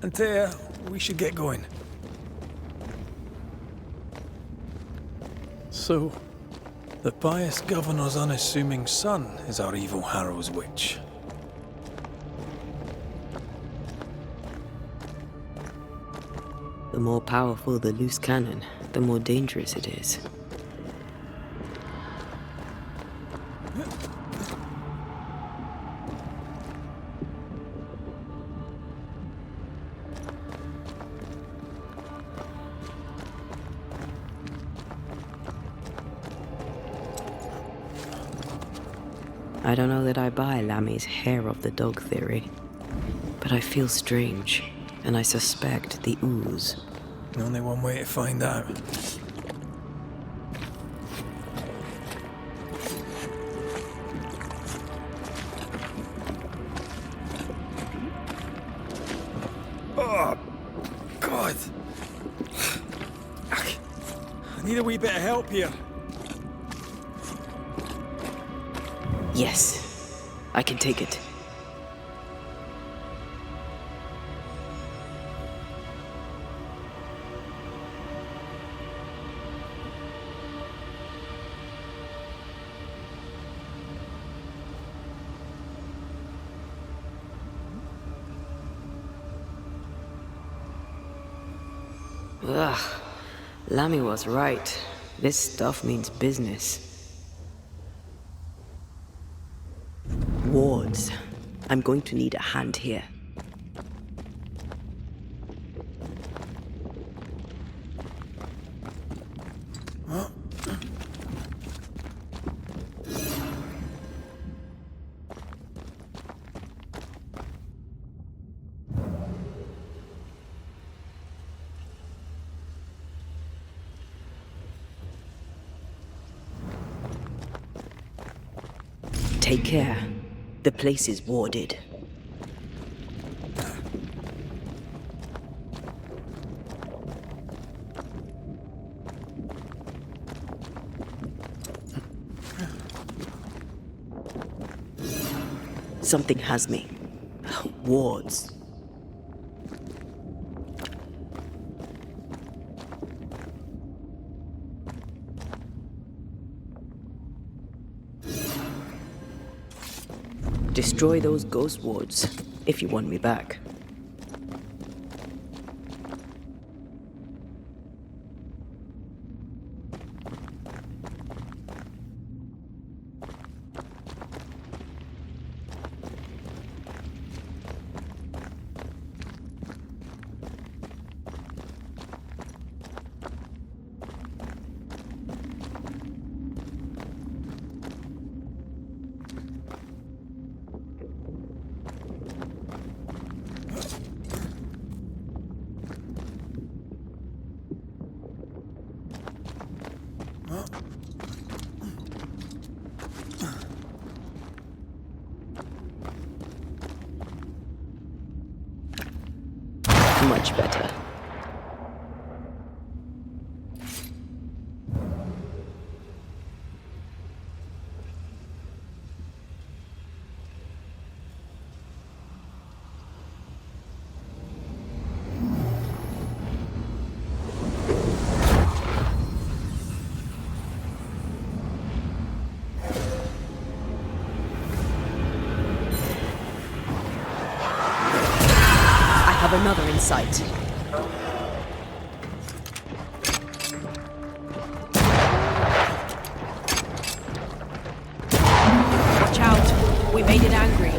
Antea, we should get going. So, the pious governor's unassuming son is our evil Harrow's witch. The more powerful the loose cannon, the more dangerous it is. I don't know that I buy Lammy's hair of the dog theory, but I feel strange, and I suspect the ooze. Only one way to find out. Oh, God. I need a wee bit of help here. Yes, I can take it. Ugh, Lammy was right. This stuff means business. Wards. I'm going to need a hand here. Take care. The place is warded. Something has me. Wards. Destroy those ghost wards, if you want me back. Much better. I have another in sight. Watch out! We made it angry.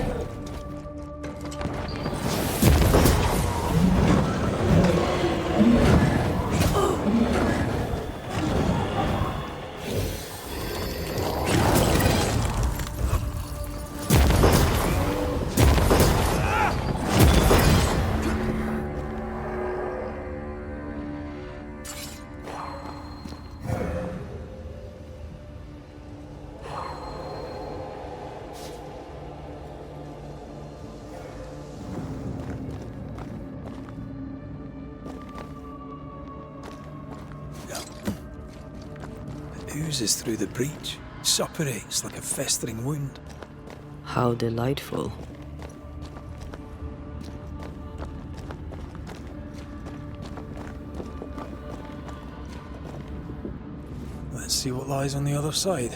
Oozes through the breach, suppurates like a festering wound. How delightful. see what lies on the other side.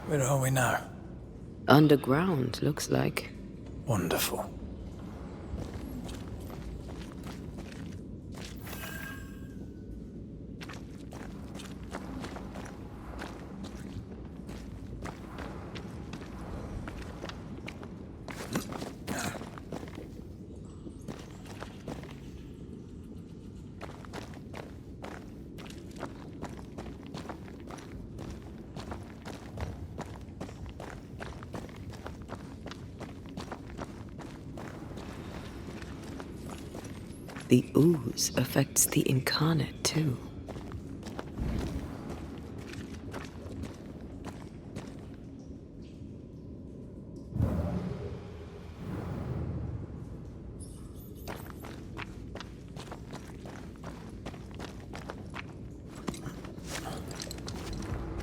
Where are we now? Underground, looks like. Wonderful. The ooze affects the incarnate, too.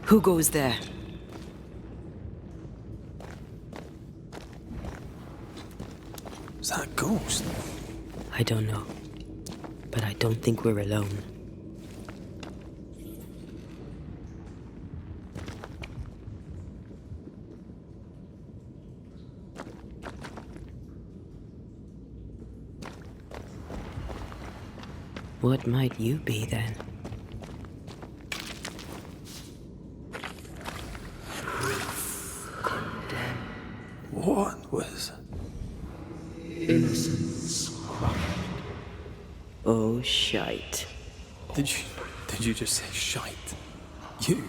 Who goes there? Is that a ghost? I don't know. But I don't think we're alone. What might you be then? What was... Innocence cried. Oh, shite. Did you just say shite? You?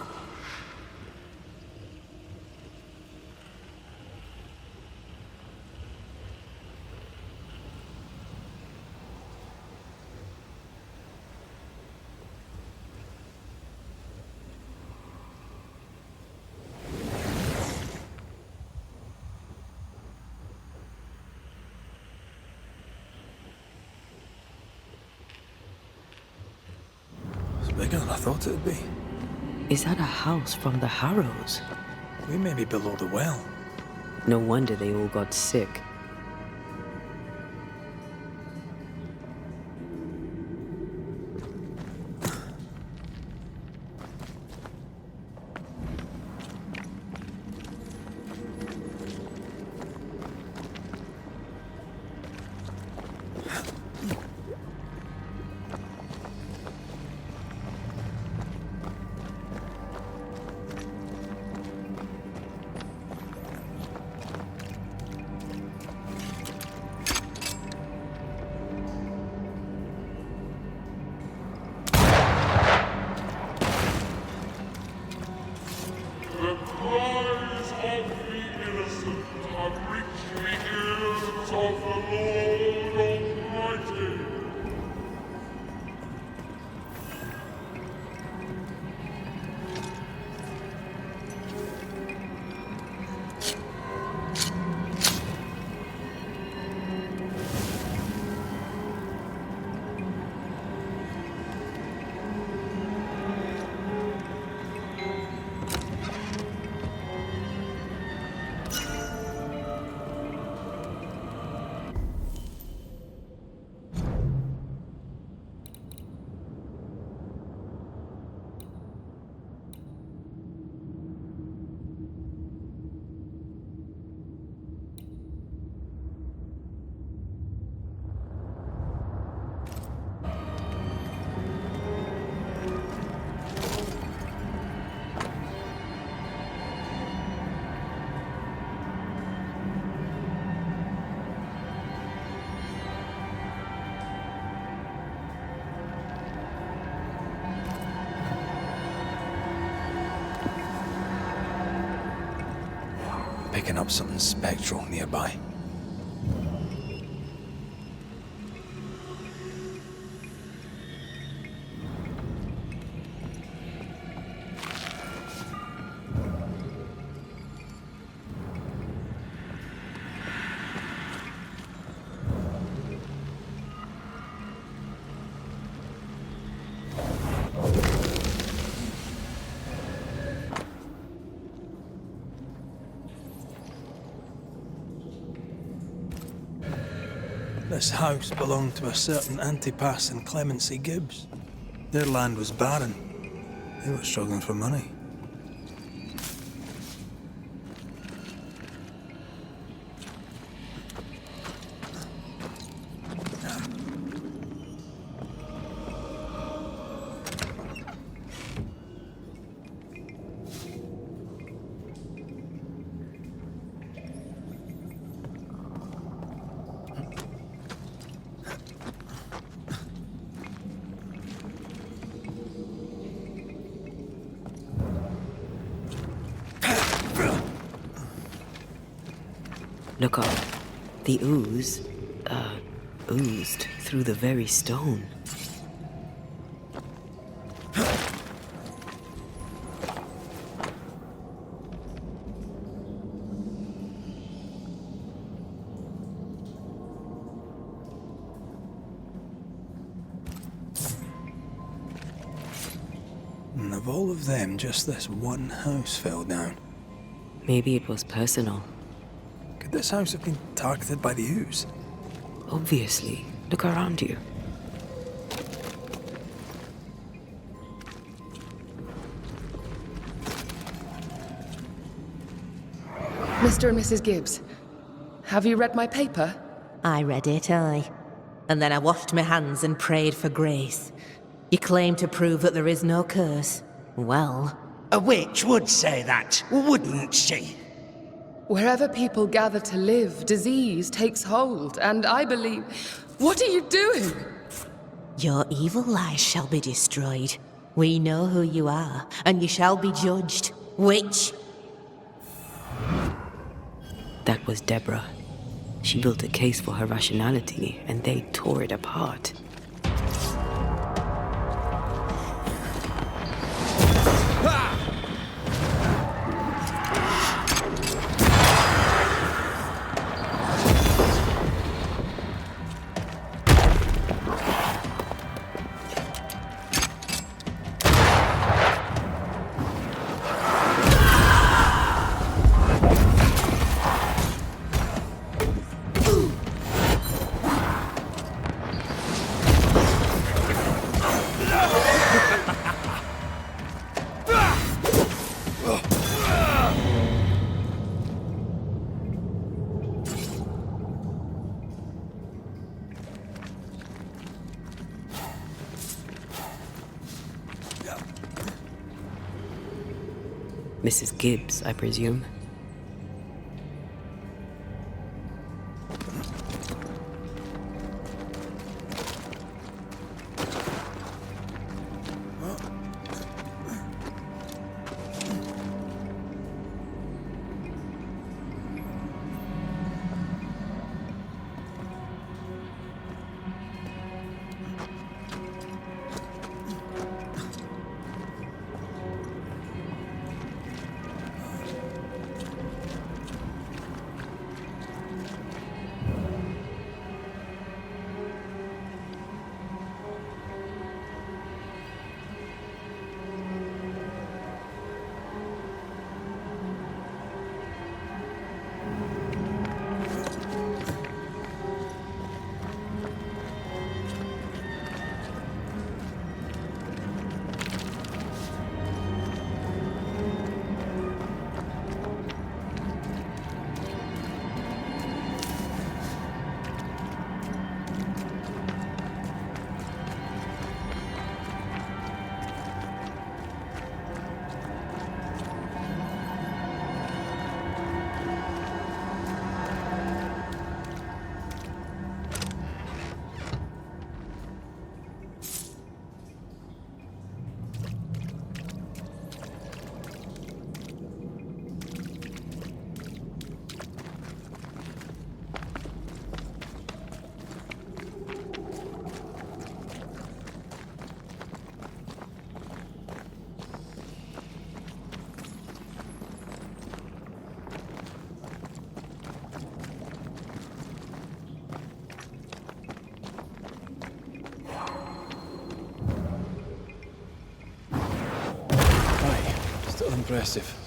Bigger than I thought it'd be. Is that a house from the Harrows? We may be below the well. No wonder they all got sick. The cries of the innocent have reached the ears of the Lord Almighty. Picking up something spectral nearby. This house belonged to a certain Antipas and Clemency Gibbs. Their land was barren. They were struggling for money. Look up. The ooze, oozed through the very stone. And of all of them, just this one house fell down. Maybe it was personal. Could this house have been targeted by the ooze? Obviously. Look around you. Mr. and Mrs. Gibbs, have you read my paper? I read it, aye. And then I washed my hands and prayed for grace. You claim to prove that there is no curse. Well, A witch would say that, wouldn't she? Wherever people gather to live, disease takes hold, and I believe... What are you doing? your evil lies shall be destroyed. We know who you are, and you shall be judged. Witch! That was Deborah. She built a case for her rationality, and they tore it apart. Mrs. Gibbs, I presume. Still impressive.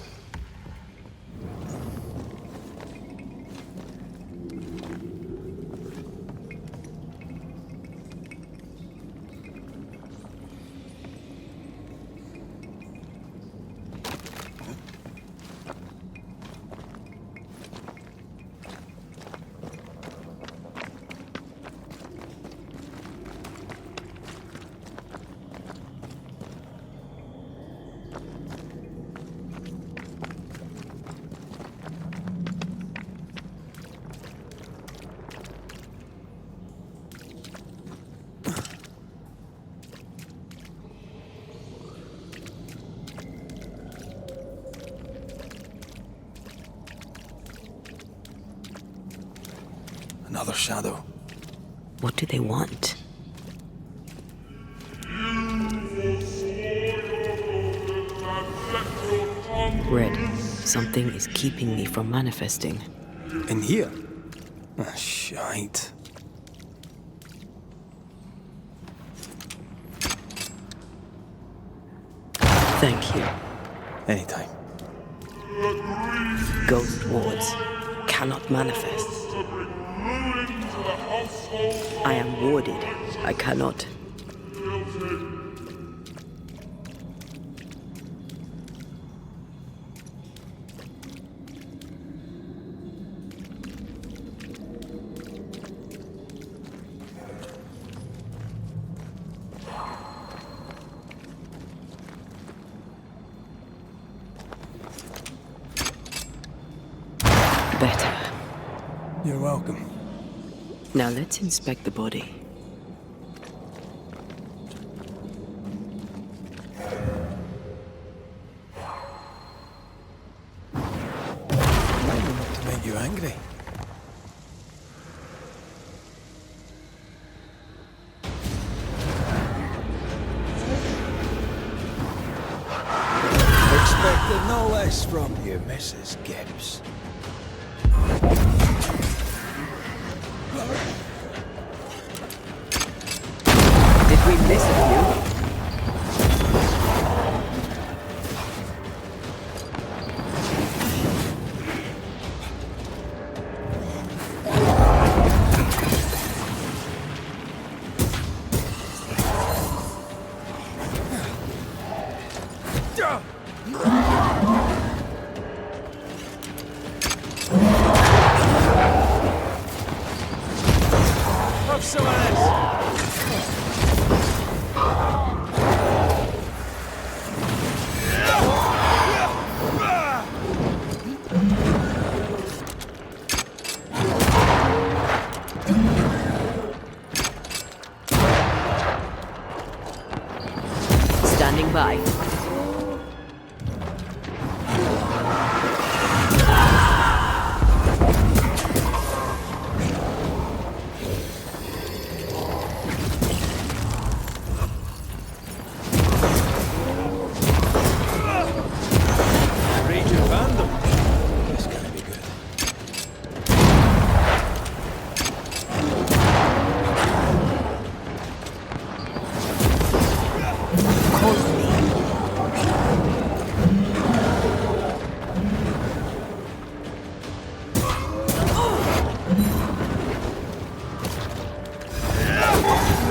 Father Shadow. What do they want? Red, something is keeping me from manifesting. In here? Ah, shite. Thank you. Anytime. Ghost wards cannot manifest. I am warded. I cannot. Better. You're welcome. Now let's inspect the body. To make you angry. Expected no less from you, Mrs. Gibbs. Did we miss a few? Have some of this! Standing by. Rage of Vandal. This gonna be good.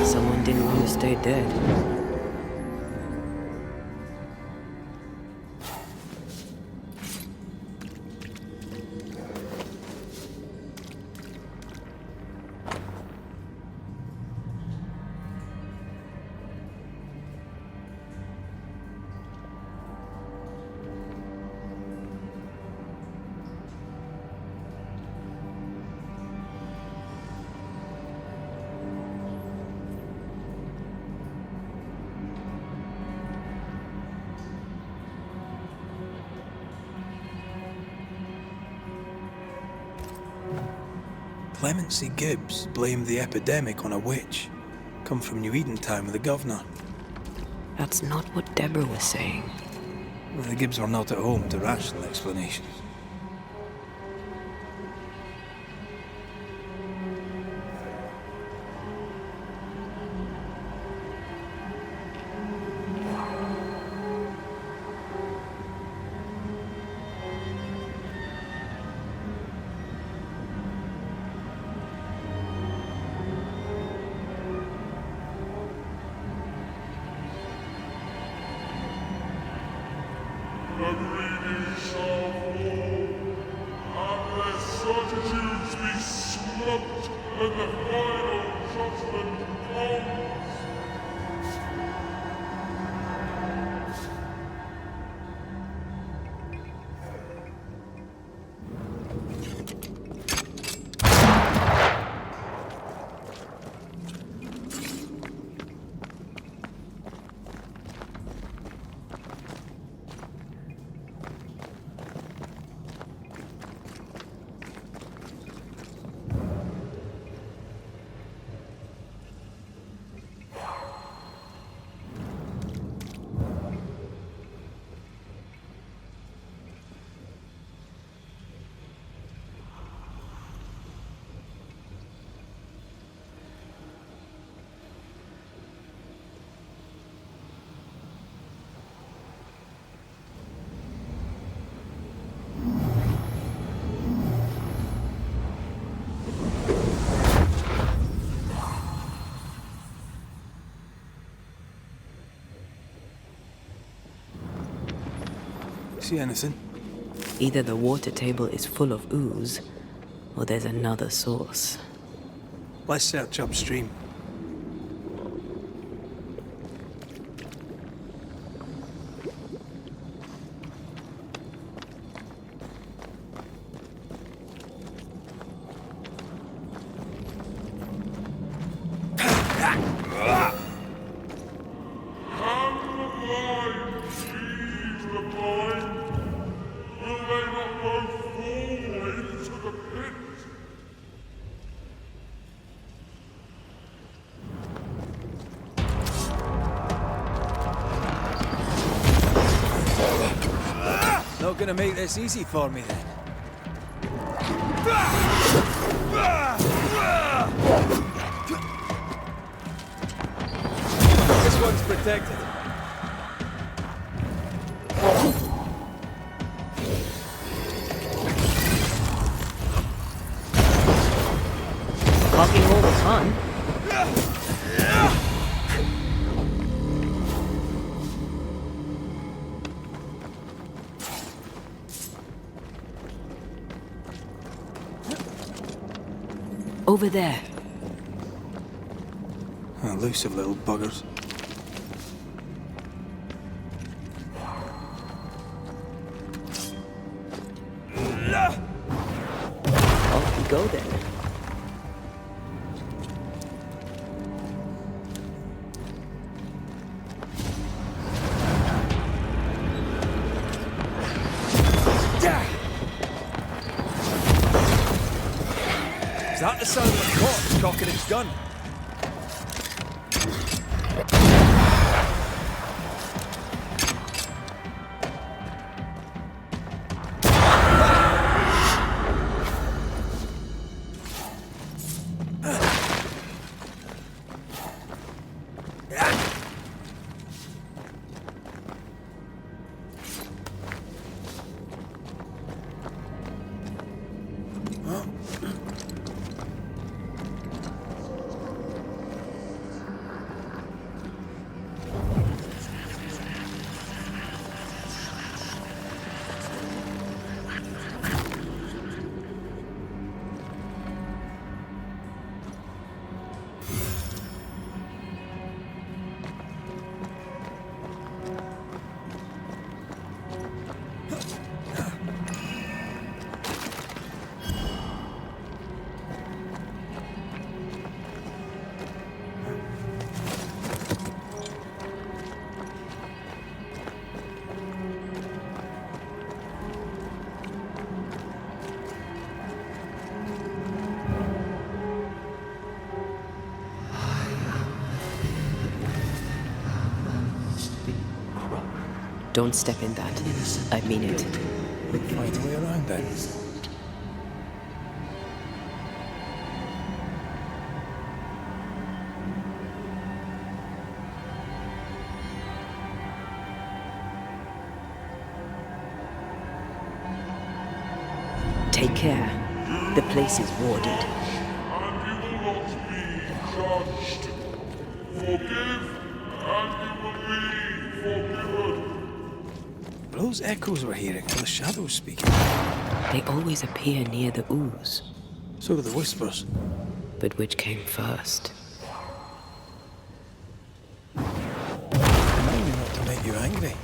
Someone didn't want to stay dead. Clemency Gibbs blamed the epidemic on a witch. Come from New Eden Town with the governor. That's not what Deborah was saying. Well, the Gibbs were not at home to rational explanations. The greedy shall fall, and their certitudes be smote when the final judgment comes. See anything? Either the water table is full of ooze, or there's another source. Let's search upstream. Not gonna make this easy for me then. This one's protected. Poking all the fun. Over there. Elusive little buggers. Off we go then. Is that the sound of a corpse cocking its gun? Don't step in that. I mean it. Find a way around then. Take care. The place is warded. And you will not be judged. Forgive, and you will be forgiven. Those echoes we're hearing are the shadows speaking. They always appear near the ooze. So do the whispers. But which came first? Maybe not to make you angry.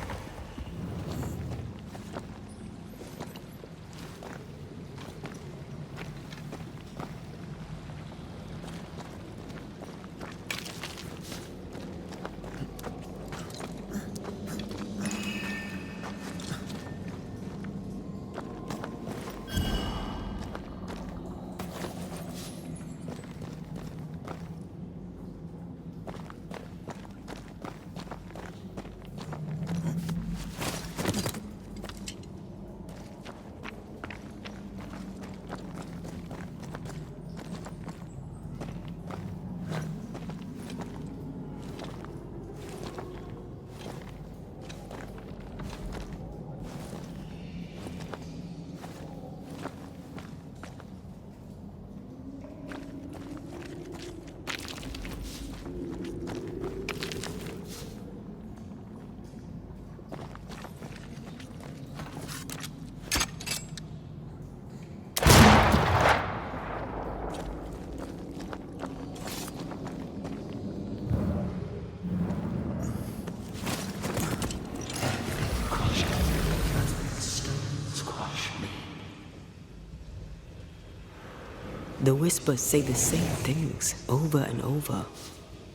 The whispers say the same things over and over.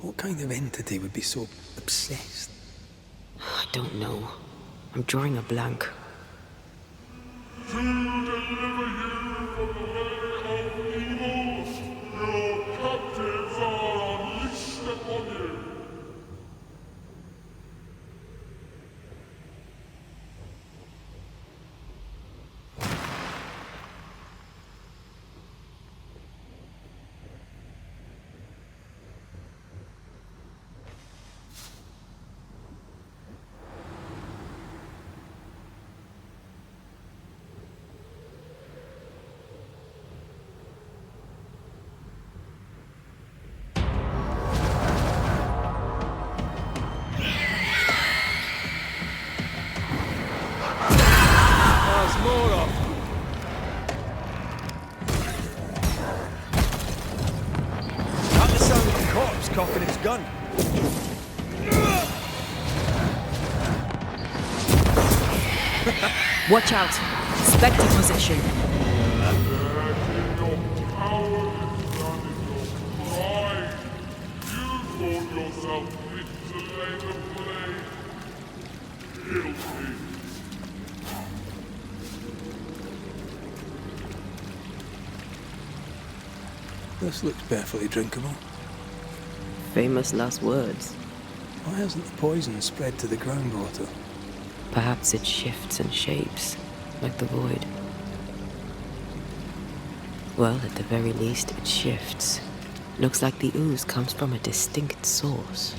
What kind of entity would be so obsessed? I don't know. I'm drawing a blank. To deliver you from the way of evil, your captives are unleashed upon you. There's more of. That the sound of a corpse cocking its gun. Watch out! Spectre position. Your cowardice and your pride. You thought yourself fit to lay the blame. Guilty. This looks perfectly drinkable. Famous last words. Why hasn't the poison spread to the groundwater? Perhaps it shifts and shapes, like the void. Well, at the very least, it shifts. Looks like the ooze comes from a distinct source.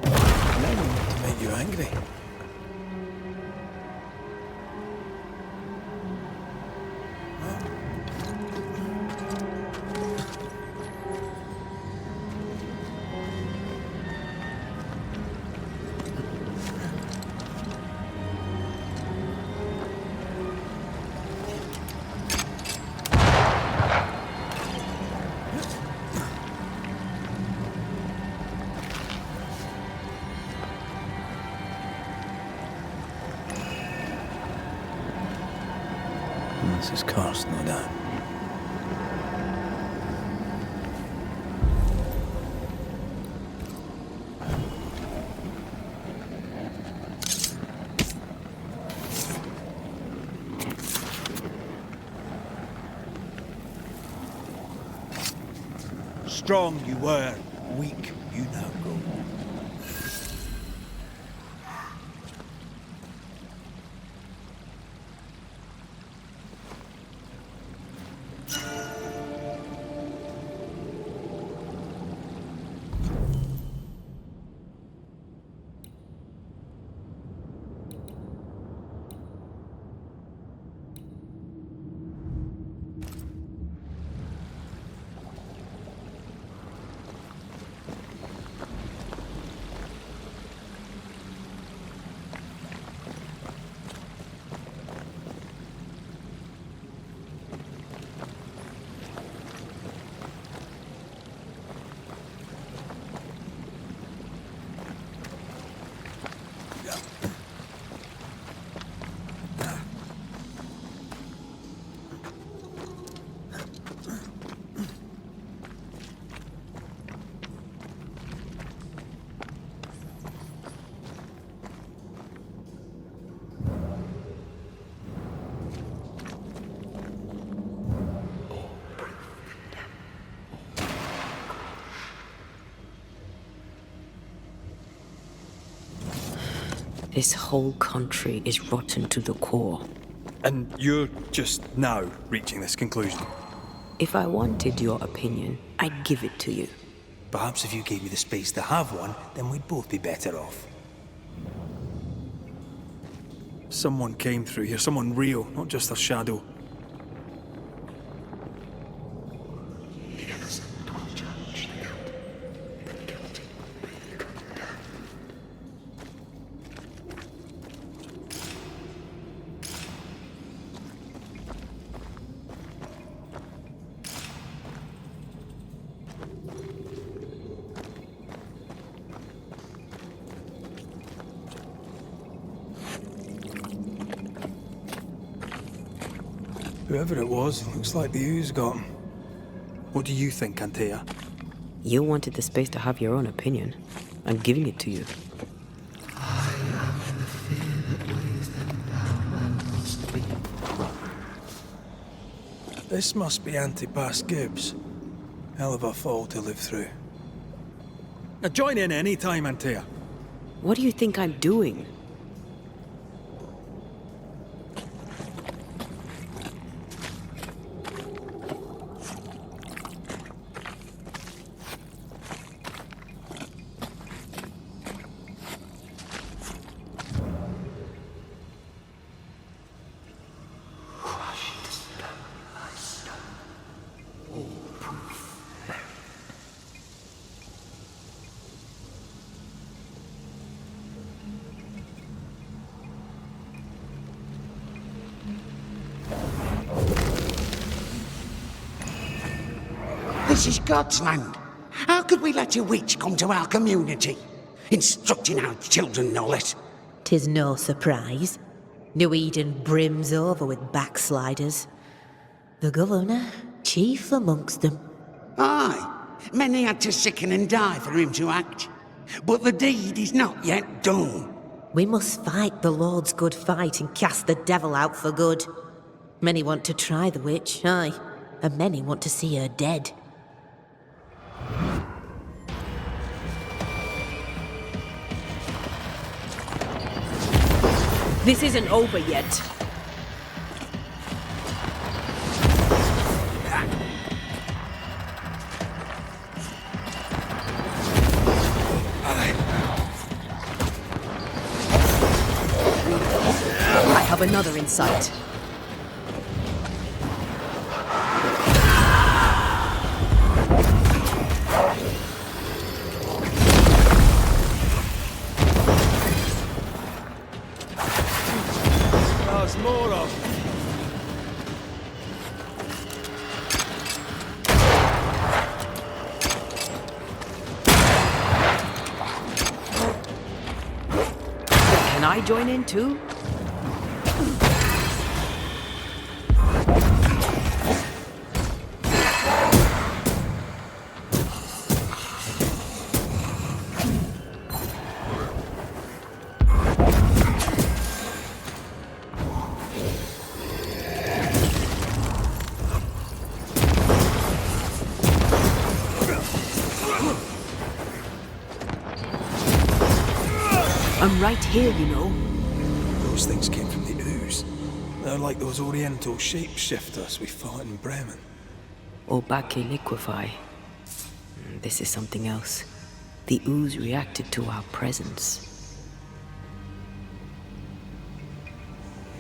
To make you angry. This is cursed, no doubt. Strong you were, weak you now go. This whole country is rotten to the core. And you're just now reaching this conclusion. If I wanted your opinion, I'd give it to you. Perhaps if you gave me the space to have one, then we'd both be better off. Someone came through here, someone real, not just a shadow. Whoever it was, looks like the ooze got him. What do you think, Antea? You wanted the space to have your own opinion. I'm giving it to you. This must be Antipas Gibbs. Hell of a fall to live through. Now join in any time, Antea. What do you think I'm doing? This is God's land. How could we let a witch come to our community? Instructing our children, no less. 'Tis no surprise. New Eden brims over with backsliders. The governor, chief amongst them. Aye, many had to sicken and die for him to act. But the deed is not yet done. We must fight the Lord's good fight and cast the devil out for good. Many want to try the witch, aye, and many want to see her dead. This isn't over yet. I have another in sight. There's more of. Can I join in too? I'm right here, you know. Those things came from the ooze. They're like those oriental shapeshifters we fought in Bremen. Or Bacche liquefy. This is something else. The ooze reacted to our presence.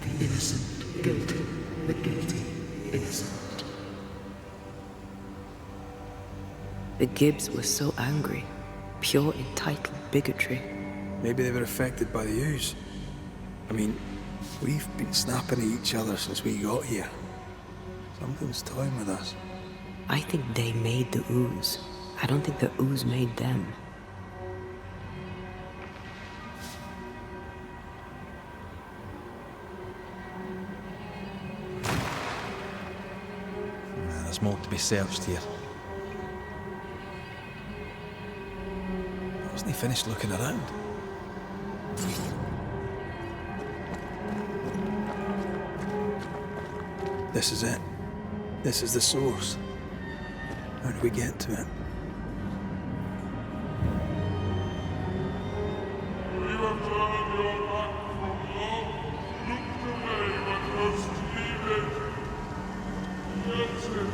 The innocent, guilty, the guilty, innocent. The Gibbs were so angry. Pure entitled bigotry. Maybe they were affected by the ooze. I mean, we've been snapping at each other since we got here. Something's toying with us. I think they made the ooze. I don't think the ooze made them. There's more to be searched here. Wasn't he finished looking around? This is it. This is the source. How do we get to it? You have turned your back from love, looked away when first needed. That's it.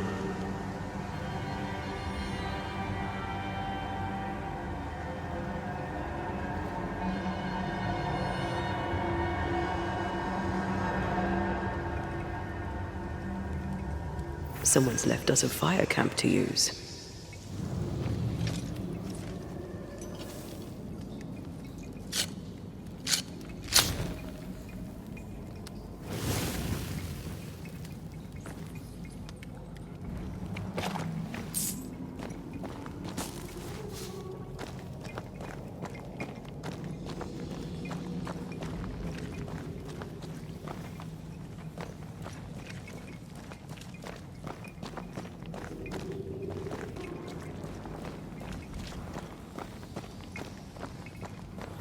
Someone's left us a fire camp to use.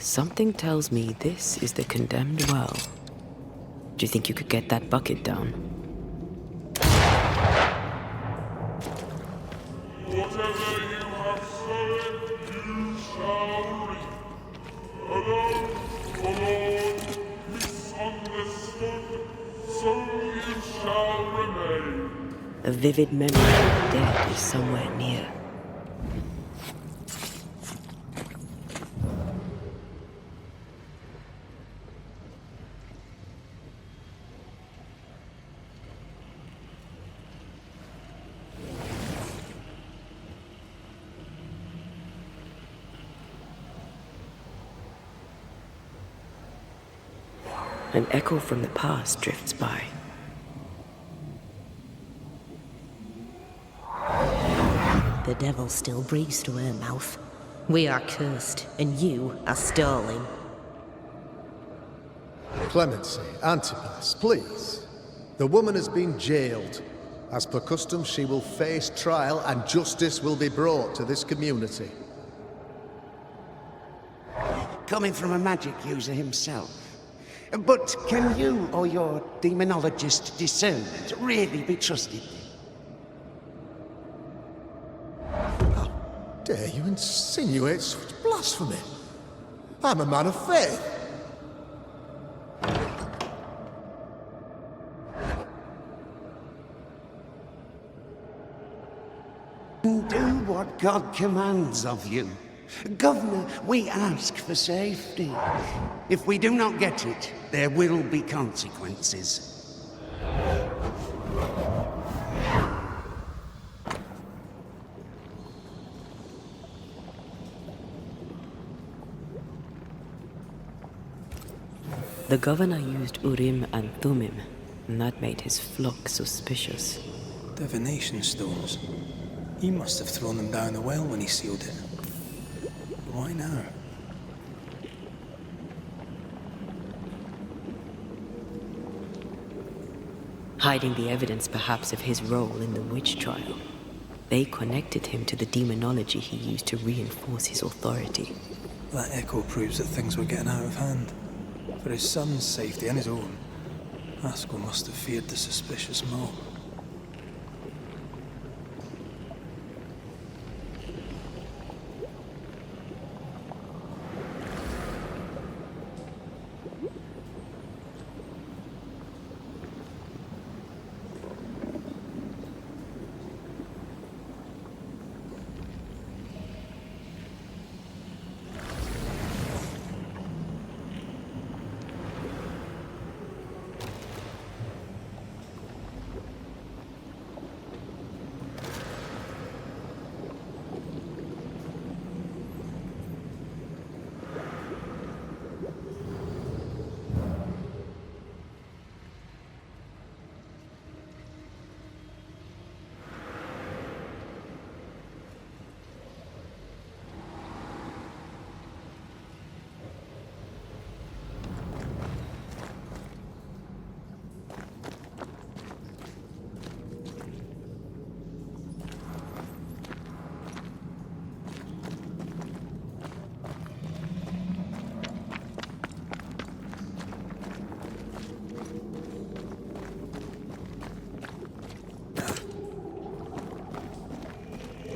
Something tells me this is the condemned well. Do you think you could get that bucket down? Whatever you have sown, you shall reap. Alone, forlorn, misunderstood, so you shall remain. A vivid memory of the dead is somewhere near. An echo from the past drifts by. The devil still breathes through her mouth. We are cursed, and you are stolen. Clemency, Antipas, please. The woman has been jailed. As per custom, she will face trial and justice will be brought to this community. Coming from a magic user himself. But can you or your demonologist discernment really be trusted? How dare you insinuate such blasphemy? I'm a man of faith. Do what God commands of you. Governor, we ask for safety. If we do not get it, there will be consequences. The governor used Urim and Thummim, and that made his flock suspicious. Divination stones. He must have thrown them down the well when he sealed it. Why now? Hiding the evidence perhaps of his role in the witch trial. They connected him to the demonology he used to reinforce his authority. That echo proves that things were getting out of hand. For his son's safety and his own, Haskell must have feared the suspicious mob.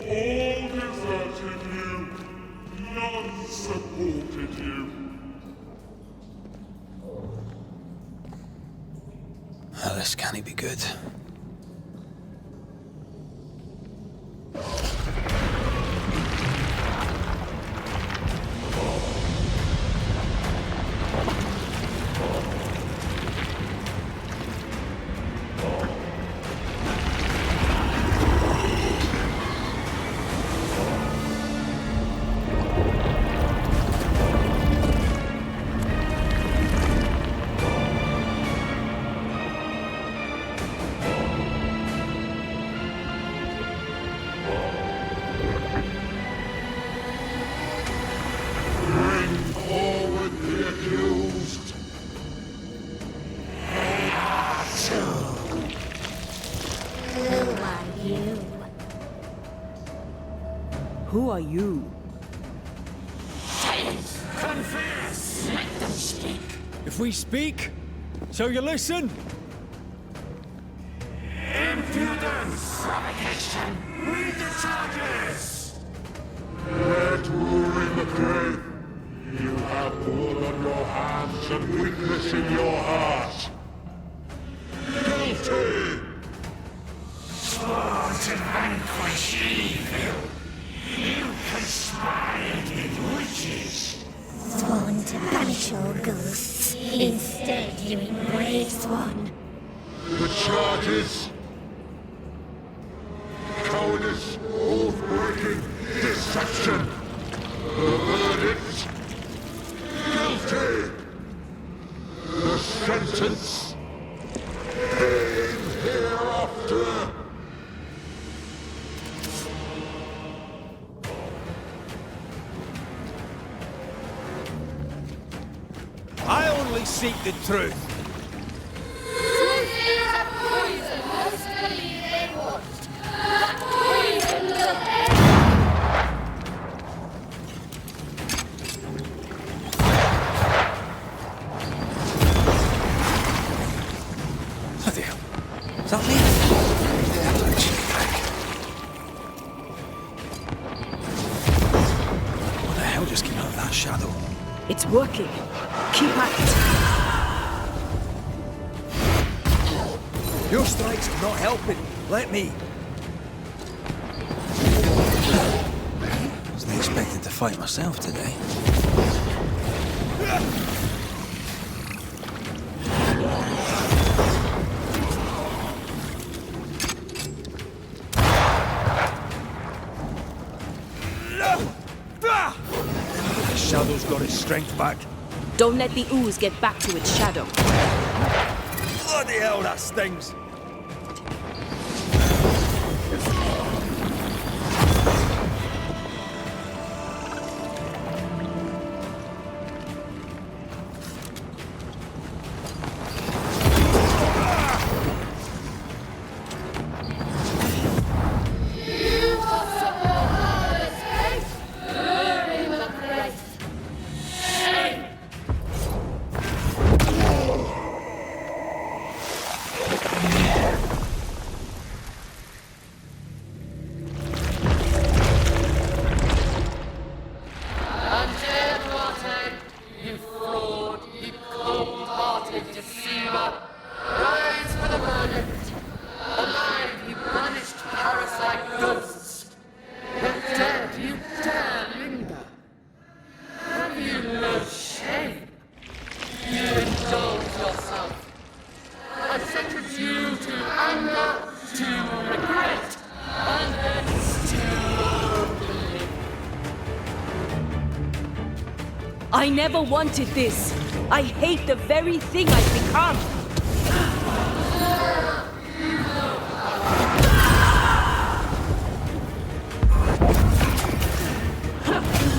All deserted you. None supported you. This can't be good. Who are you? confess. Let them speak. If we speak, shall you listen? Impudence! Provocation! Read the charges! Red Ruin the grave. You have blood on your hands and weakness in your heart. Guilty! Sworn to vanquish evil. You conspired with witches. Sworn to banish all ghosts. Instead, you embraced one. The charges. Cowardice, oath-breaking, deception. The verdict. Guilty. The sentence. Pain hereafter. I only seek the truth. Truth is a poison most believe they want. That poison will end. Bloody hell. Is that me? What the hell just came out of that shadow? It's working. Keep at it. Your strikes are not helping. Let me. Wasn't expecting to fight myself today. The shadow's got its strength back. Don't let the ooze get back to its shadow. Bloody hell, that stings. I never wanted this. I hate the very thing I've become.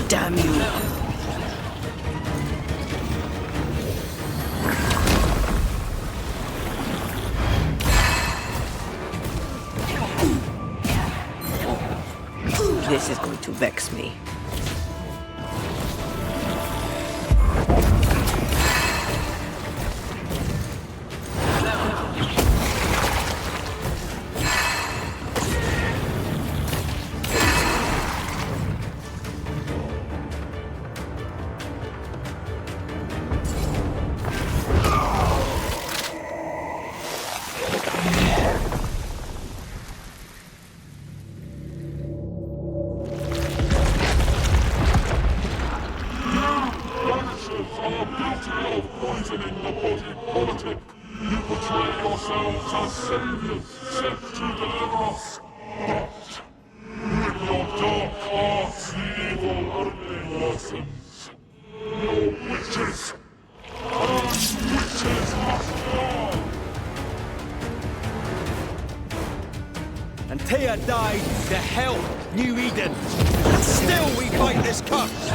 Damn you. This is going to vex me. Banishers are guilty of poisoning the body politic. You portray yourselves as saviors sent to deliver us. But with your dark hearts, the evil only worsens. Your witches, and witches must fall. And Taya died to hell, New Eden. And still we fight this curse.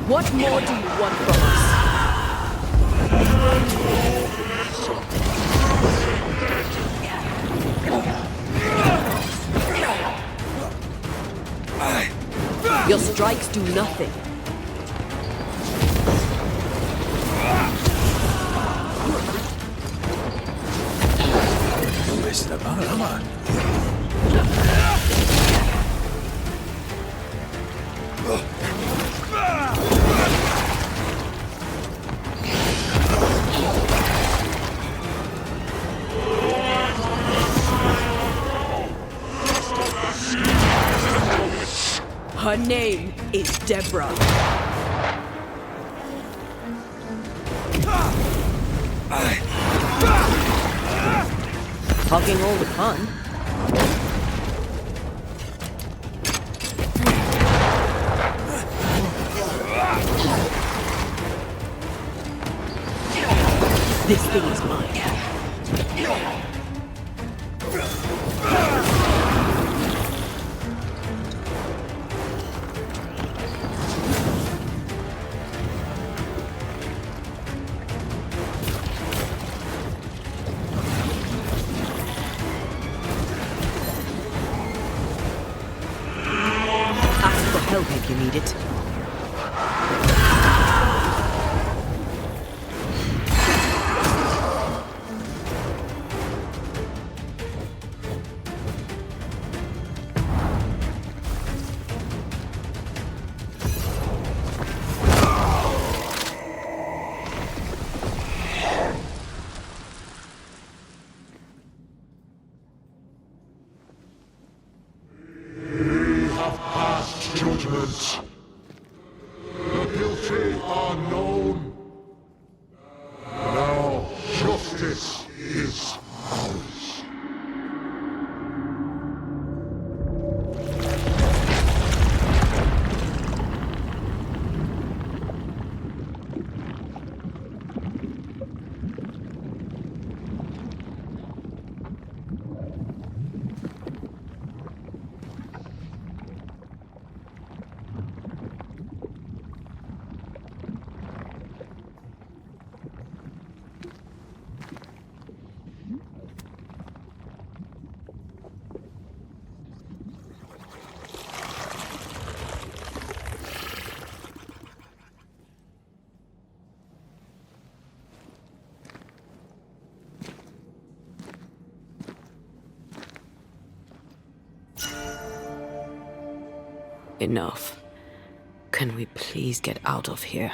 What more do you want from us? Your strikes do nothing. messing about, am I? Her name is Deborah. Talking all the fun. This thing is mine. Ask for help if you need it. Judgment. The guilty are known. Now justice is ours. Enough. Can we please get out of here?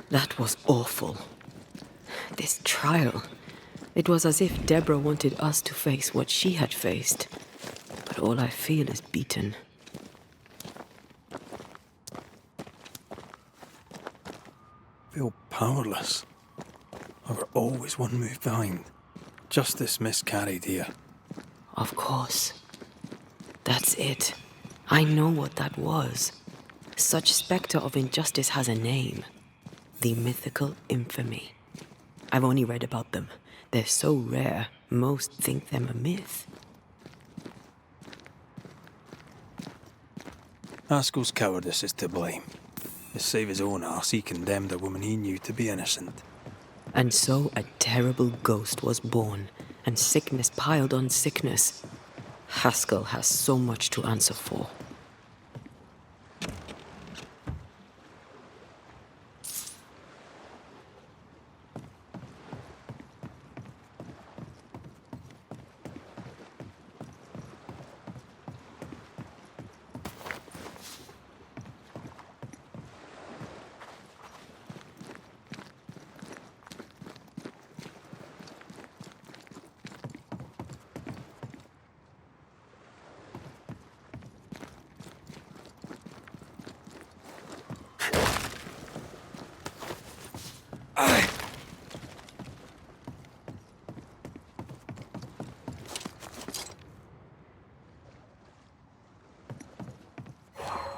That was awful. This trial. It was as if Deborah wanted us to face what she had faced. But all I feel is beaten. Feel powerless. I were always one move behind. Justice miscarried here. Of course. That's it. I know what that was. Such spectre of injustice has a name. The mythical infamy. I've only read about them. They're so rare, most think them a myth. Haskell's cowardice is to blame. To save his own arse, he condemned a woman he knew to be innocent. And so a terrible ghost was born, and sickness piled on sickness. Haskell has so much to answer for.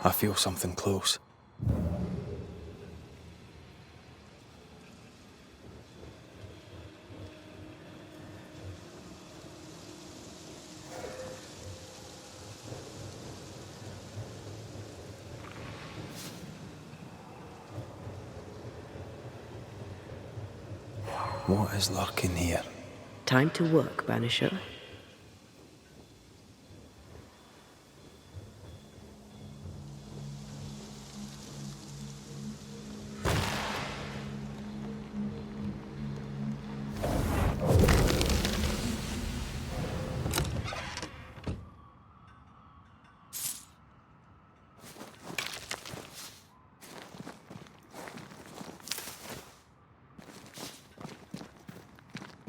I feel something close. What is lurking here? Time to work, Banisher.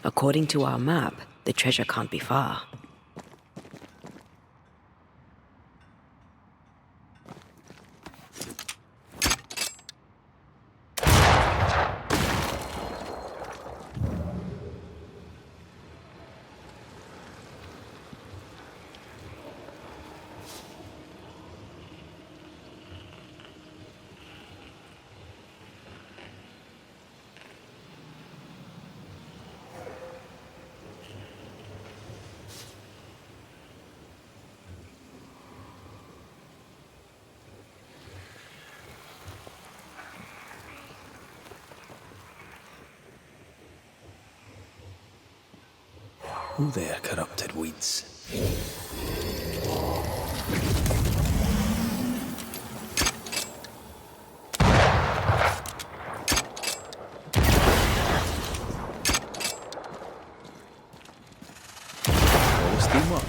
According to our map, the treasure can't be far. Oh there, corrupted weeds. All steamwork.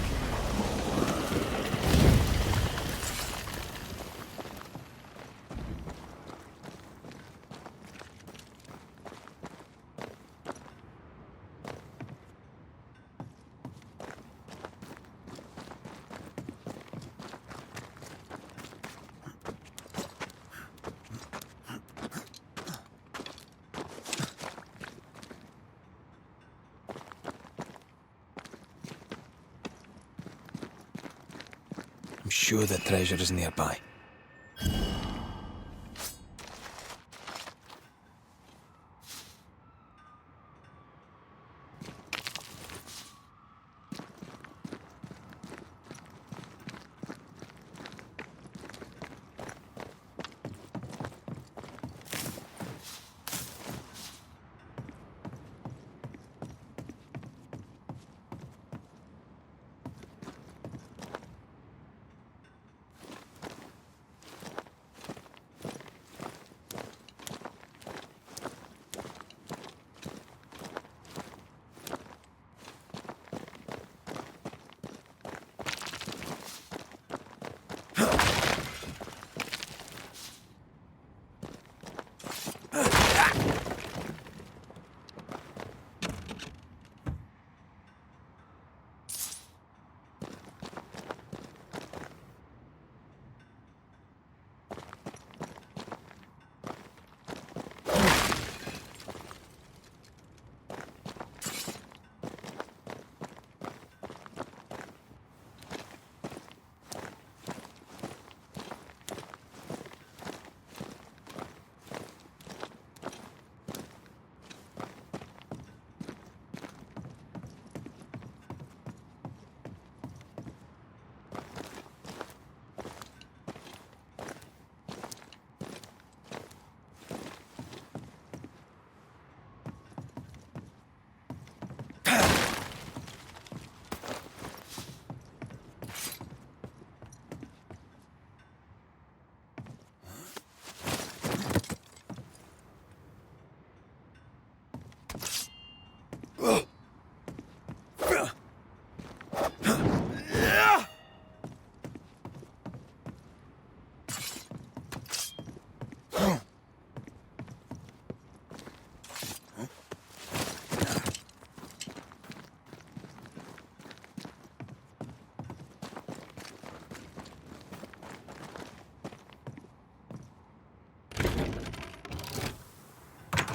I'm sure the treasure is nearby.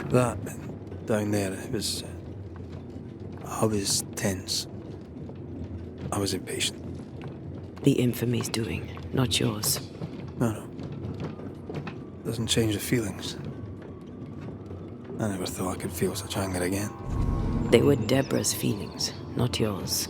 That down there, it was. I was tense. I was impatient. The infamy's doing, not yours. No. Doesn't change the feelings. I never thought I could feel such anger again. They were Deborah's feelings, not yours.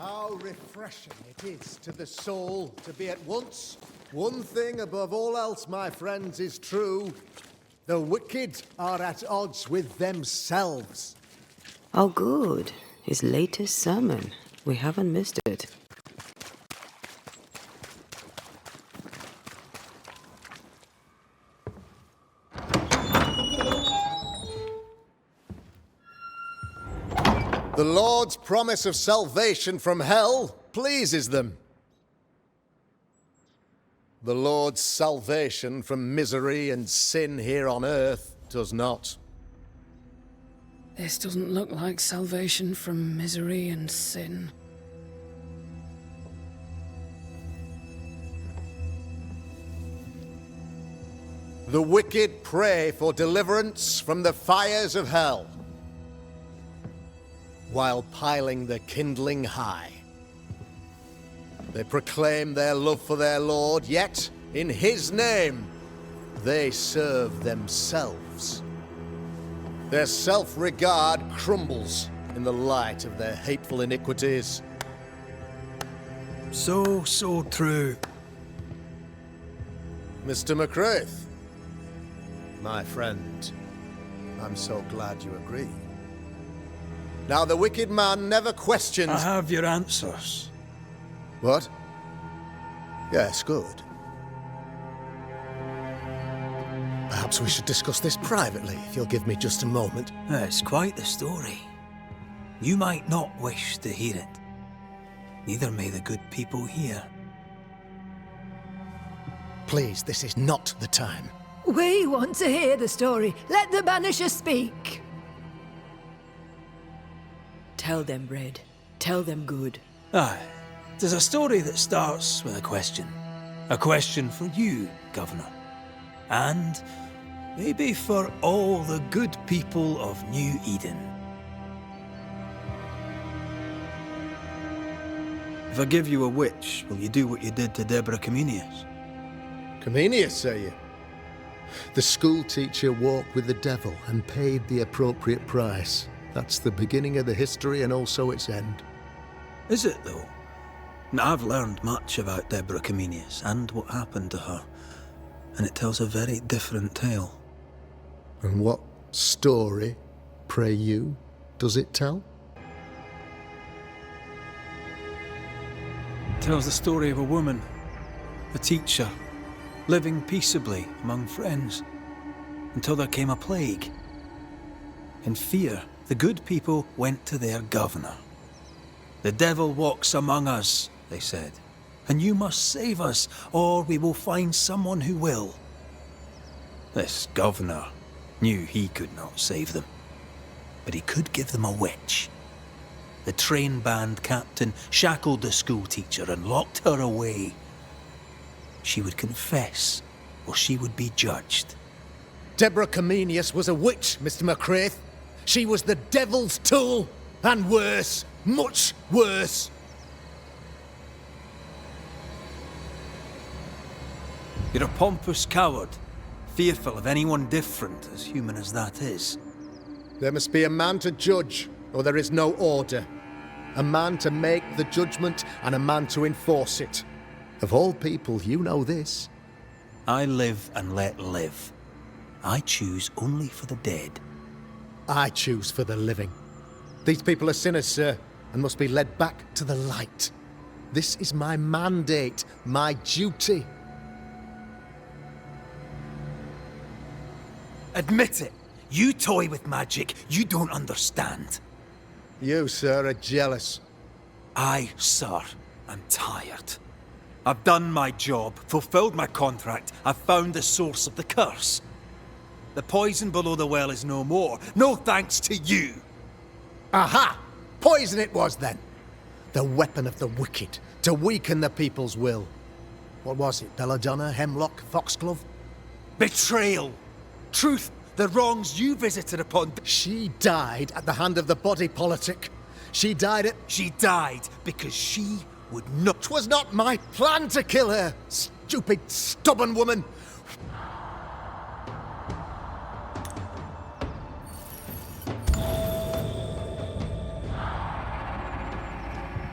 How refreshing it is to the soul to be at once. One thing above all else, my friends, is true. The wicked are at odds with themselves. Oh, good. His latest sermon. We haven't missed it. The Lord's promise of salvation from hell pleases them. The Lord's salvation from misery and sin here on earth does not. This doesn't look like salvation from misery and sin. The wicked pray for deliverance from the fires of hell, while piling the kindling high. They proclaim their love for their Lord, yet, in His name, they serve themselves. Their self-regard crumbles in the light of their hateful iniquities. So true. Mr. McCraith, my friend, I'm so glad you agree. Now, the wicked man never questions... I have your answers. What? Yes, good. Perhaps we should discuss this privately, if you'll give me just a moment. It's quite the story. You might not wish to hear it. Neither may the good people here. Please, this is not the time. We want to hear the story. Let the Banishers speak. Tell them, Red. Tell them good. Aye. There's a story that starts with a question. A question for you, Governor. And maybe for all the good people of New Eden. If I give you a witch, will you do what you did to Deborah Comenius? Comenius, say you? The school teacher walked with the devil and paid the appropriate price. That's the beginning of the history and also its end. Is it, though? Now, I've learned much about Deborah Comenius and what happened to her, and it tells a very different tale. And what story, pray you, does it tell? It tells the story of a woman, a teacher, living peaceably among friends, until there came a plague. In fear, the good people went to their governor. "The devil walks among us," they said, "and you must save us, or we will find someone who will." This governor knew he could not save them, but he could give them a witch. The train band captain shackled the school teacher and locked her away. She would confess, or she would be judged. Deborah Comenius was a witch, Mr. McCraith. She was the devil's tool, and worse, much worse. You're a pompous coward, fearful of anyone different, as human as that is. There must be a man to judge, or there is no order. A man to make the judgment, and a man to enforce it. Of all people, you know this. I live and let live. I choose only for the dead. I choose for the living. These people are sinners, sir, and must be led back to the light. This is my mandate, my duty. Admit it. You toy with magic you don't understand. You, sir, are jealous. I, sir, am tired. I've done my job, fulfilled my contract, I've found the source of the curse. The poison below the well is no more, no thanks to you. Aha! Poison it was, then. The weapon of the wicked, to weaken the people's will. What was it, belladonna, hemlock, foxglove? Betrayal! Truth, the wrongs you visited upon... She died at the hand of the body politic. She died because she would not... 'Twas not my plan to kill her, stupid, stubborn woman.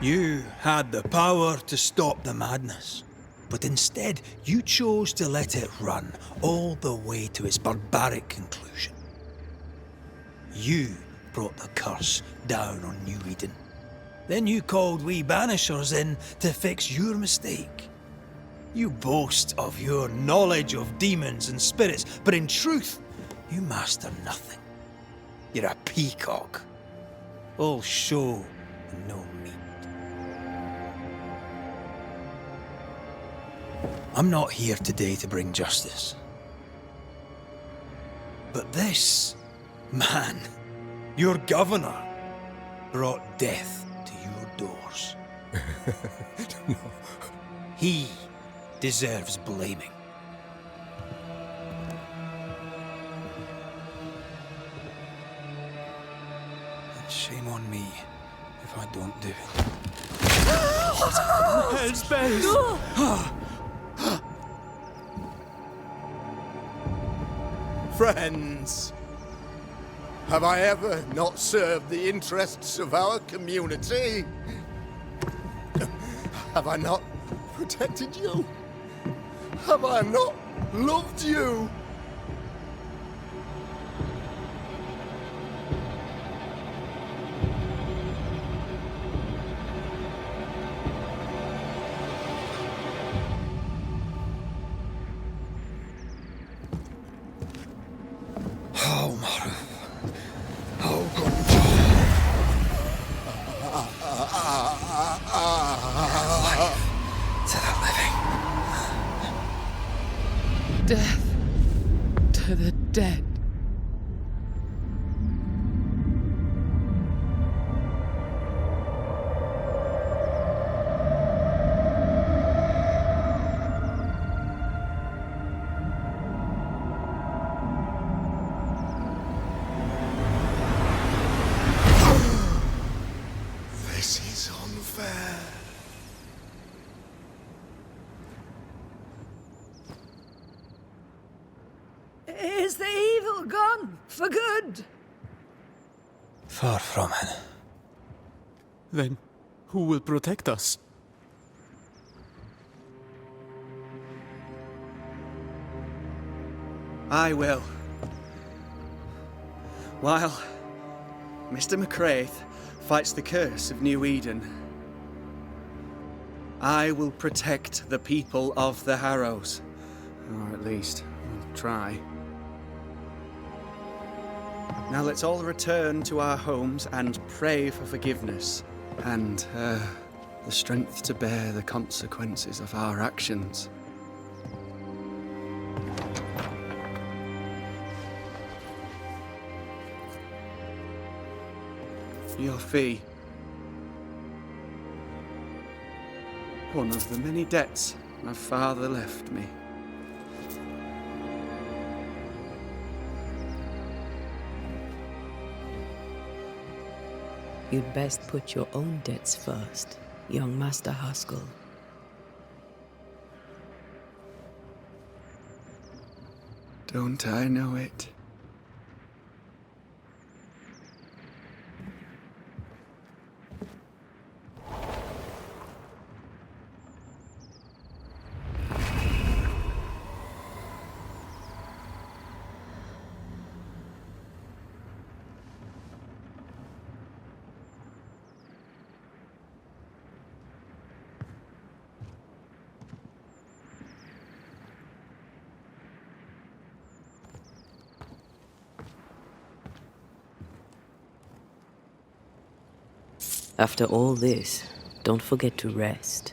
You had the power to stop the madness, but instead you chose to let it run all the way to its barbaric conclusion. You brought the curse down on New Eden. Then you called we Banishers in to fix your mistake. You boast of your knowledge of demons and spirits, but in truth, you master nothing. You're a peacock. All show and no meat. I'm not here today to bring justice. But this man, your governor, brought death to your doors. He deserves blaming. And shame on me if I don't do it. Hell's bells! Friends, have I ever not served the interests of our community? Have I not protected you? Have I not loved you? Oh, Mara. Oh, God. To the living. Death to the dead. This is unfair. Is the evil gone for good? Far from it. Then who will protect us? I will. While Mr. McCraith fights the curse of New Eden, I will protect the people of the Harrows. Or at least, I'll try. Now let's all return to our homes and pray for forgiveness and the strength to bear the consequences of our actions. Your fee. One of the many debts my father left me. You'd best put your own debts first, young Master Haskell. Don't I know it? After all this, don't forget to rest.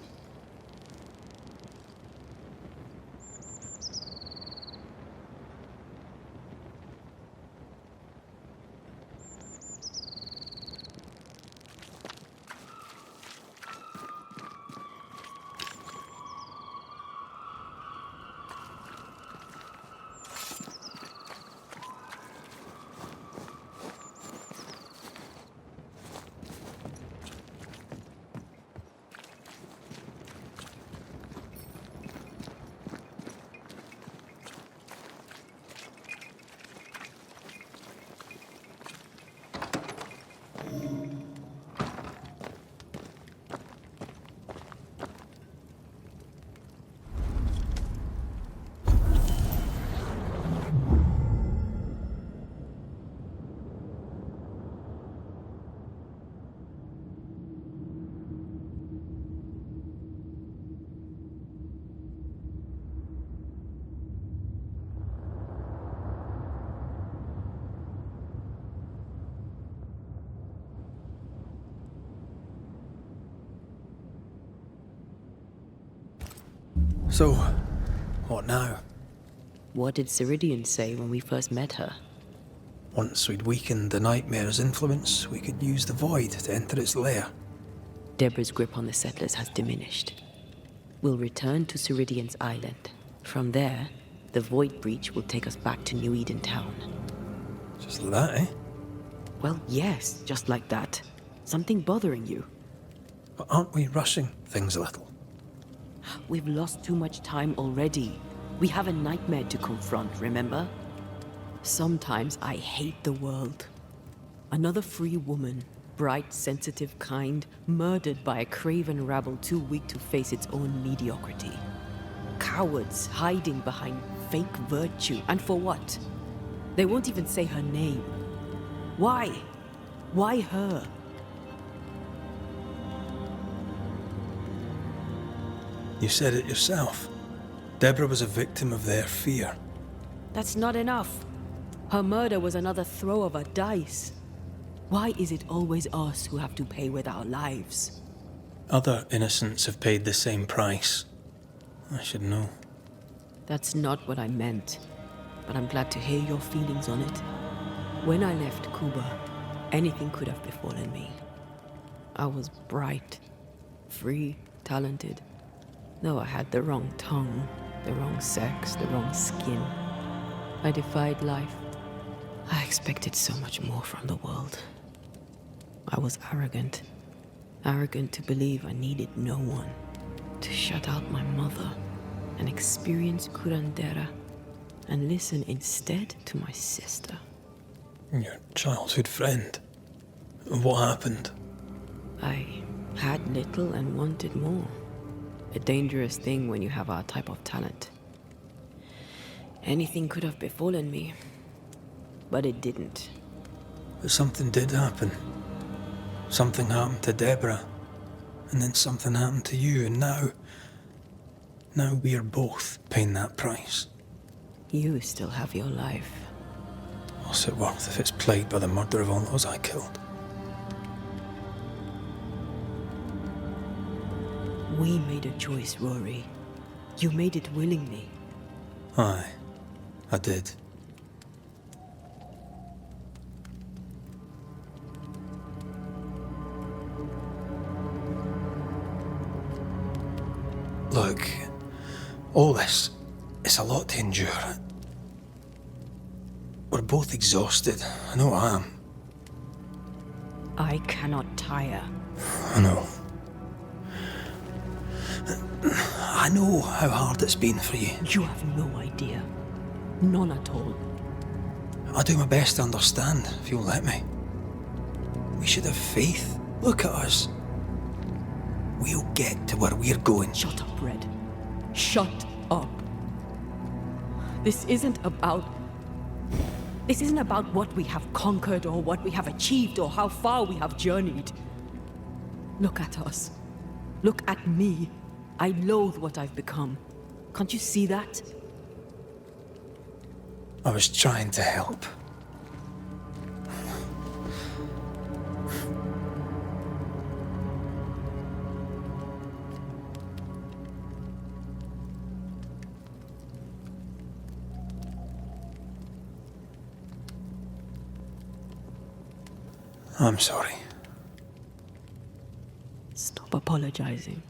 So, what now? What did Ceridian say when we first met her? Once we'd weakened the nightmare's influence, we could use the void to enter its lair. Deborah's grip on the settlers has diminished. We'll return to Ceridian's island. From there, the void breach will take us back to New Eden Town. Just like that, eh? Well, yes, just like that. Something bothering you. But aren't we rushing things a little? We've lost too much time already. We have a nightmare to confront, remember? Sometimes I hate the world. Another free woman, bright, sensitive, kind, murdered by a craven rabble too weak to face its own mediocrity. Cowards hiding behind fake virtue. And for what? They won't even say her name. Why? Why her? You said it yourself. Deborah was a victim of their fear. That's not enough. Her murder was another throw of a dice. Why is it always us who have to pay with our lives? Other innocents have paid the same price. I should know. That's not what I meant, but I'm glad to hear your feelings on it. When I left Cuba, anything could have befallen me. I was bright, free, talented. Though I had the wrong tongue, the wrong sex, the wrong skin. I defied life. I expected so much more from the world. I was arrogant. Arrogant to believe I needed no one. To shut out my mother and experience curandera and listen instead to my sister. Your childhood friend. What happened? I had little and wanted more. A dangerous thing when you have our type of talent. Anything could have befallen me, but it didn't. But something did happen. Something happened to Deborah, and then something happened to you, and now we are both paying that price. You still have your life. What's it worth if it's plagued by the murder of all those I killed? We made a choice, Rory. You made it willingly. Aye, I did. Look, all this, it's a lot to endure. We're both exhausted. I know I am. I cannot tire. I know. I know how hard it's been for you. You have no idea. None at all. I'll do my best to understand, if you'll let me. We should have faith. Look at us. We'll get to where we're going. Shut up, Red. Shut up. This isn't about what we have conquered or what we have achieved or how far we have journeyed. Look at us. Look at me. I loathe what I've become. Can't you see that? I was trying to help. I'm sorry. Stop apologizing.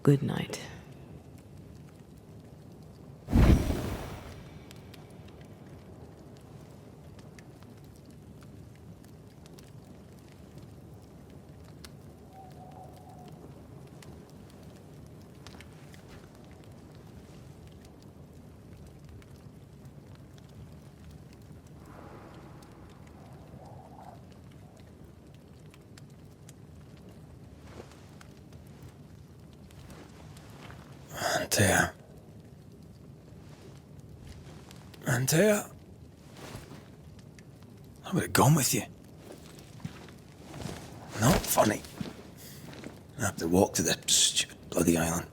Good night. Antea. I would have gone with you. Not funny. I have to walk to the stupid bloody island.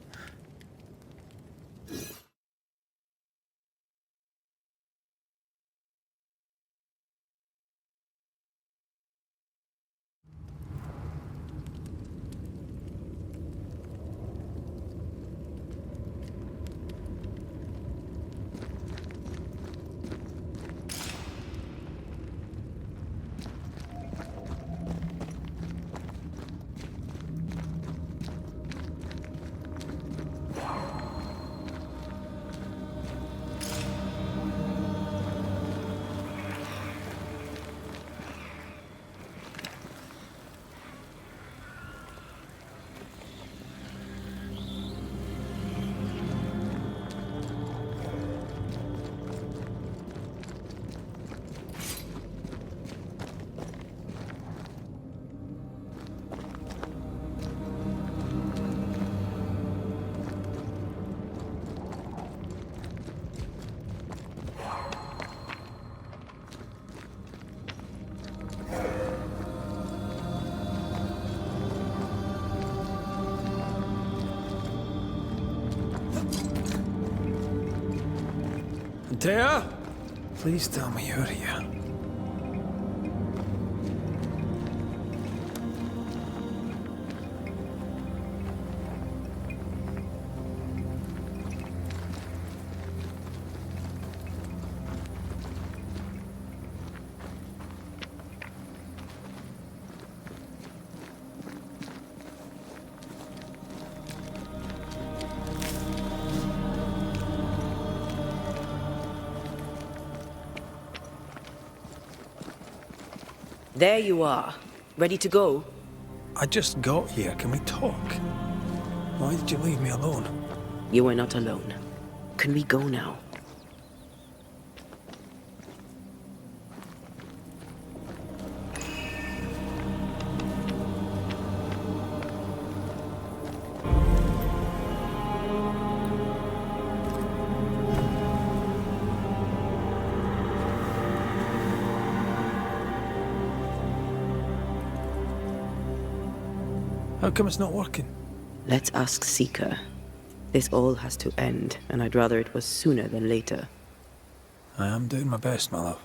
Antea? Please tell me you're here. There you are. Ready to go? I just got here. Can we talk? Why did you leave me alone? You are not alone. Can we go now? How come it's not working? Let's ask Seeker. This all has to end, and I'd rather it was sooner than later. I am doing my best, my love.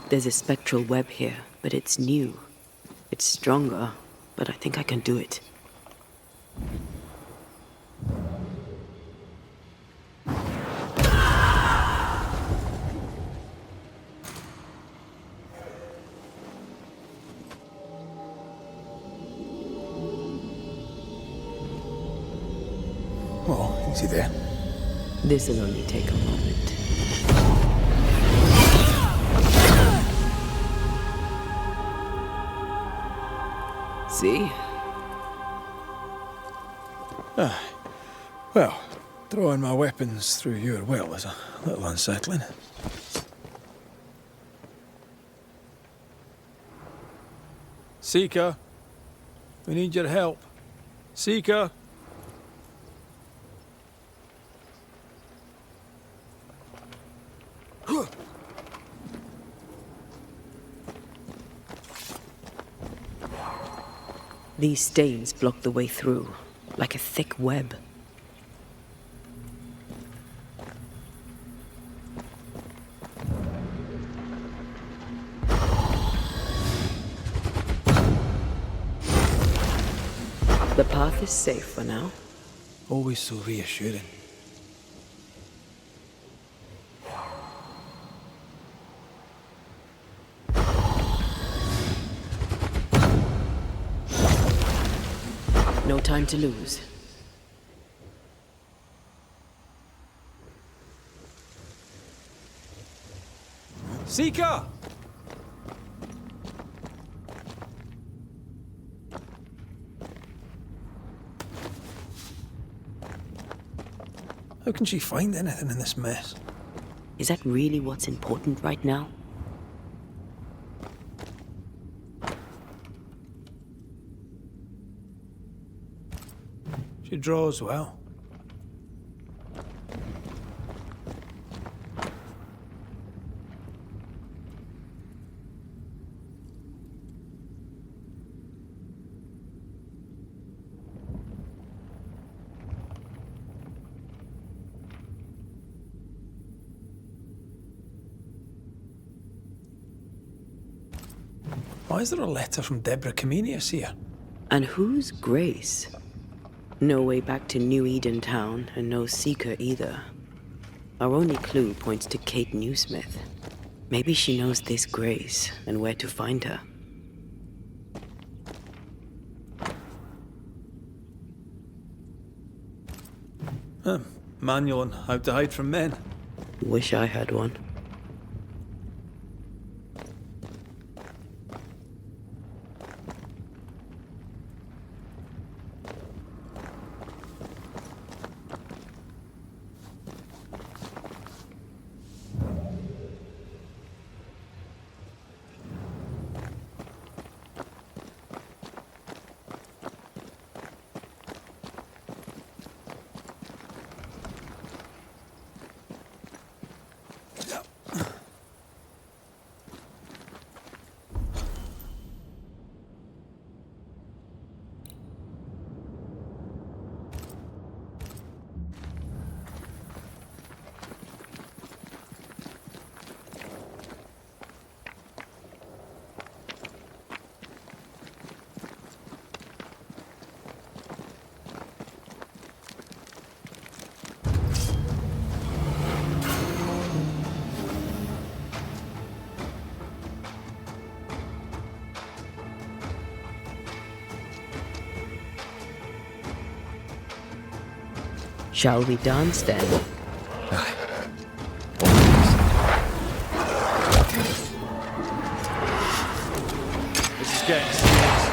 There's a spectral web here, but it's new. It's stronger, but I think I can do it. Oh, easy there. This'll only take a moment. See? Well, throwing my weapons through your will is a little unsettling. Seeker, we need your help. Seeker! These stains block the way through, like a thick web. The path is safe for now. Always so reassuring. No time to lose. Seeker! How can she find anything in this mess? Is that really what's important right now? She draws well. Why is there a letter from Deborah Comenius here? And who's Grace? No way back to New Eden Town, and no Seeker either. Our only clue points to Kate Newsmith. Maybe she knows this Grace and where to find her. Manual on how to hide from men. Wish I had one. Shall we dance then? This is getting serious.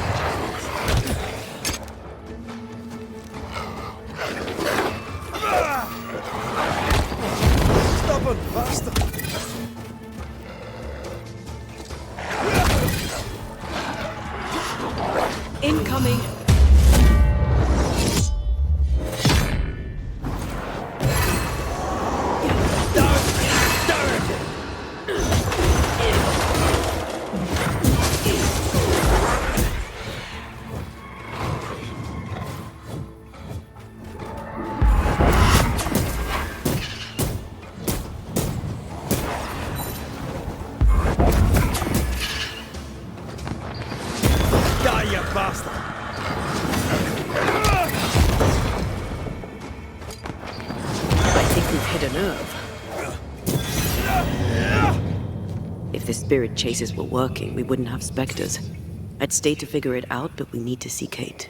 Stubborn bastard! Incoming! Die, you bastard! I think we've hit a nerve. If the spirit chases were working, we wouldn't have specters. I'd stay to figure it out, but we need to see Kate.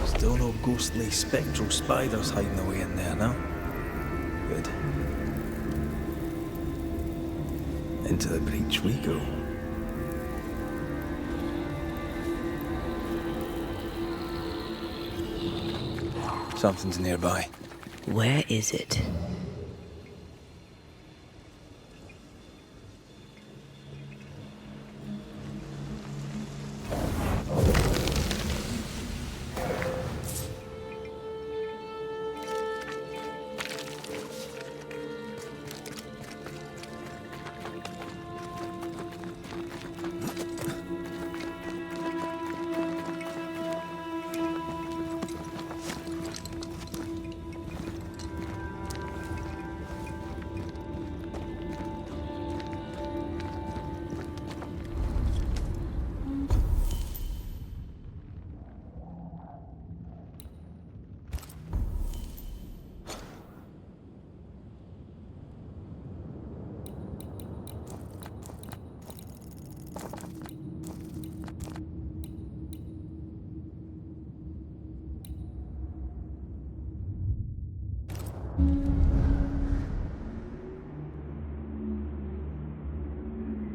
Still no ghostly, spectral spiders hiding away in there, no? Good. Into the breach we go. Something's nearby. Where is it?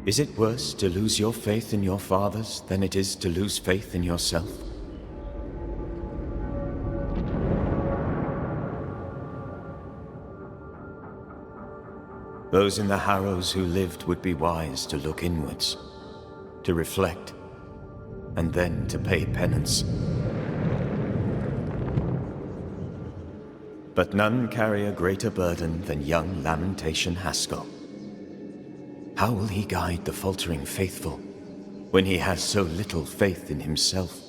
Is it worse to lose your faith in your fathers than it is to lose faith in yourself? Those in the Harrows who lived would be wise to look inwards, to reflect, and then to pay penance. But none carry a greater burden than young Lamentation Haskell. How will he guide the faltering faithful when he has so little faith in himself?